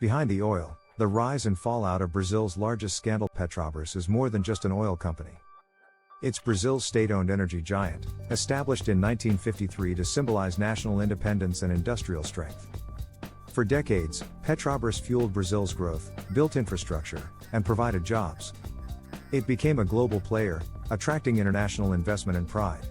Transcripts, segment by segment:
Behind the oil, the rise and fallout of Brazil's largest scandal. Petrobras is more than just an oil company. It's Brazil's state-owned energy giant, established in 1953 to symbolize national independence and industrial strength. For decades, Petrobras fueled Brazil's growth, built infrastructure, and provided jobs. It became a global player, attracting international investment and pride.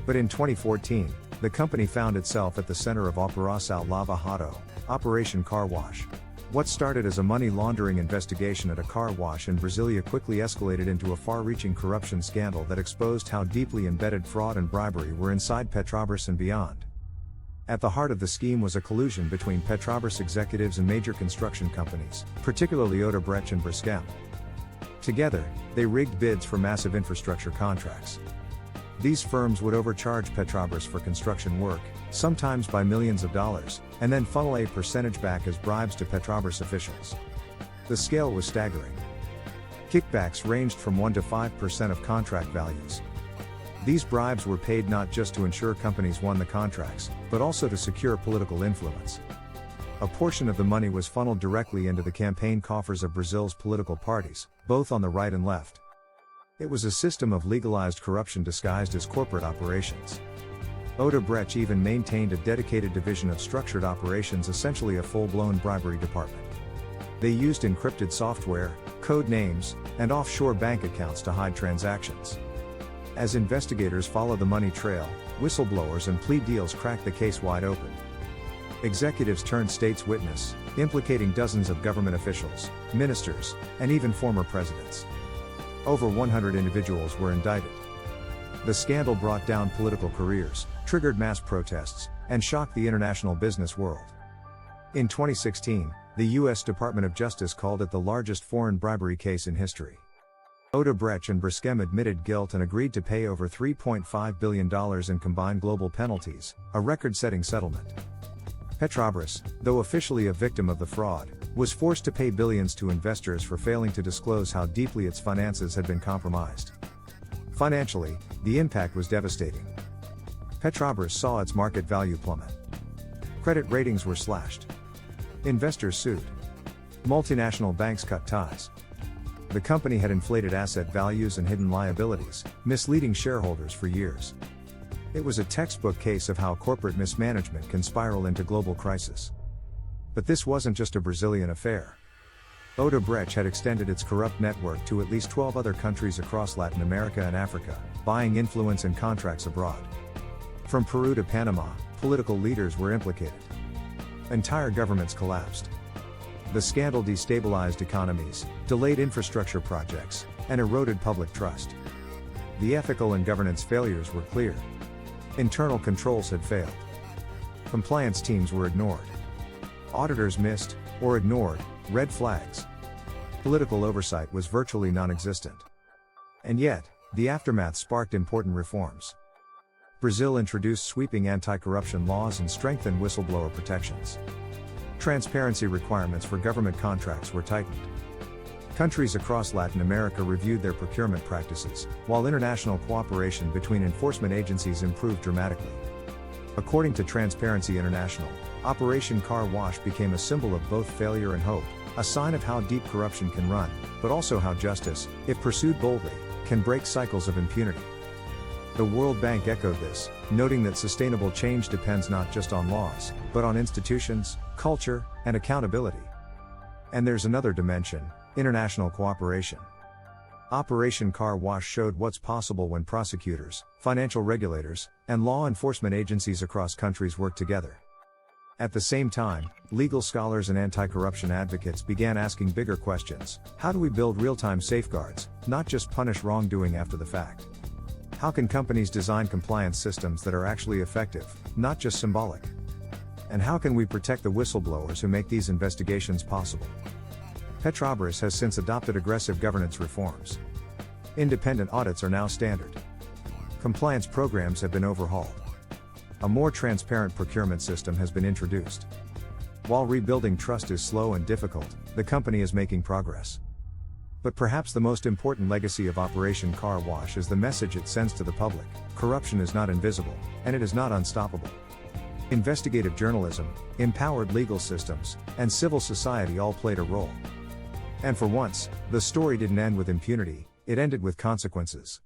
But in 2014, the company found itself at the center of Operação Lava Jato, Operation Car Wash. What started as a money laundering investigation at a car wash in Brasilia quickly escalated into a far-reaching corruption scandal that exposed how deeply embedded fraud and bribery were inside Petrobras and beyond. At the heart of the scheme was a collusion between Petrobras executives and major construction companies, particularly Odebrecht and Braskem. Together, they rigged bids for massive infrastructure contracts. These firms would overcharge Petrobras for construction work, sometimes by millions of dollars, and then funnel a percentage back as bribes to Petrobras officials. The scale was staggering. Kickbacks ranged from 1 to 5% of contract values. These bribes were paid not just to ensure companies won the contracts, but also to secure political influence. A portion of the money was funneled directly into the campaign coffers of Brazil's political parties, both on the right and left. It was a system of legalized corruption disguised as corporate operations. Odebrecht even maintained a dedicated division of structured operations, essentially a full-blown bribery department. They used encrypted software, code names, and offshore bank accounts to hide transactions. As investigators follow the money trail, whistleblowers and plea deals crack the case wide open. Executives turned state's witness, implicating dozens of government officials, ministers, and even former presidents. Over 100 individuals were indicted. The scandal brought down political careers, triggered mass protests, and shocked the international business world. In 2016, the U.S. Department of Justice called it the largest foreign bribery case in history. Odebrecht and Braskem admitted guilt and agreed to pay over $3.5 billion in combined global penalties, a record-setting settlement. Petrobras, though officially a victim of the fraud, was forced to pay billions to investors for failing to disclose how deeply its finances had been compromised. Financially, the impact was devastating. Petrobras saw its market value plummet. Credit ratings were slashed. Investors sued. Multinational banks cut ties. The company had inflated asset values and hidden liabilities, misleading shareholders for years. It was a textbook case of how corporate mismanagement can spiral into global crisis. But this wasn't just a Brazilian affair. Odebrecht had extended its corrupt network to at least 12 other countries across Latin America and Africa, buying influence and contracts abroad. From Peru to Panama, political leaders were implicated. Entire governments collapsed. The scandal destabilized economies, delayed infrastructure projects, and eroded public trust. The ethical and governance failures were clear. Internal controls had failed. Compliance teams were ignored. Auditors missed, or ignored, red flags. Political oversight was virtually non-existent. And yet, the aftermath sparked important reforms. Brazil introduced sweeping anti-corruption laws and strengthened whistleblower protections. Transparency requirements for government contracts were tightened. Countries across Latin America reviewed their procurement practices, while international cooperation between enforcement agencies improved dramatically. According to Transparency International, Operation Car Wash became a symbol of both failure and hope, a sign of how deep corruption can run, but also how justice, if pursued boldly, can break cycles of impunity. The World Bank echoed this, noting that sustainable change depends not just on laws, but on institutions, culture, and accountability. And there's another dimension: international cooperation. Operation Car Wash showed what's possible when prosecutors, financial regulators, and law enforcement agencies across countries work together. At the same time, legal scholars and anti-corruption advocates began asking bigger questions. How do we build real-time safeguards, not just punish wrongdoing after the fact? How can companies design compliance systems that are actually effective, not just symbolic? And how can we protect the whistleblowers who make these investigations possible? Petrobras has since adopted aggressive governance reforms. Independent audits are now standard. Compliance programs have been overhauled. A more transparent procurement system has been introduced. While rebuilding trust is slow and difficult, the company is making progress. But perhaps the most important legacy of Operation Car Wash is the message it sends to the public: corruption is not invisible, and it is not unstoppable. Investigative journalism, empowered legal systems, and civil society all played a role. And for once, the story didn't end with impunity, it ended with consequences.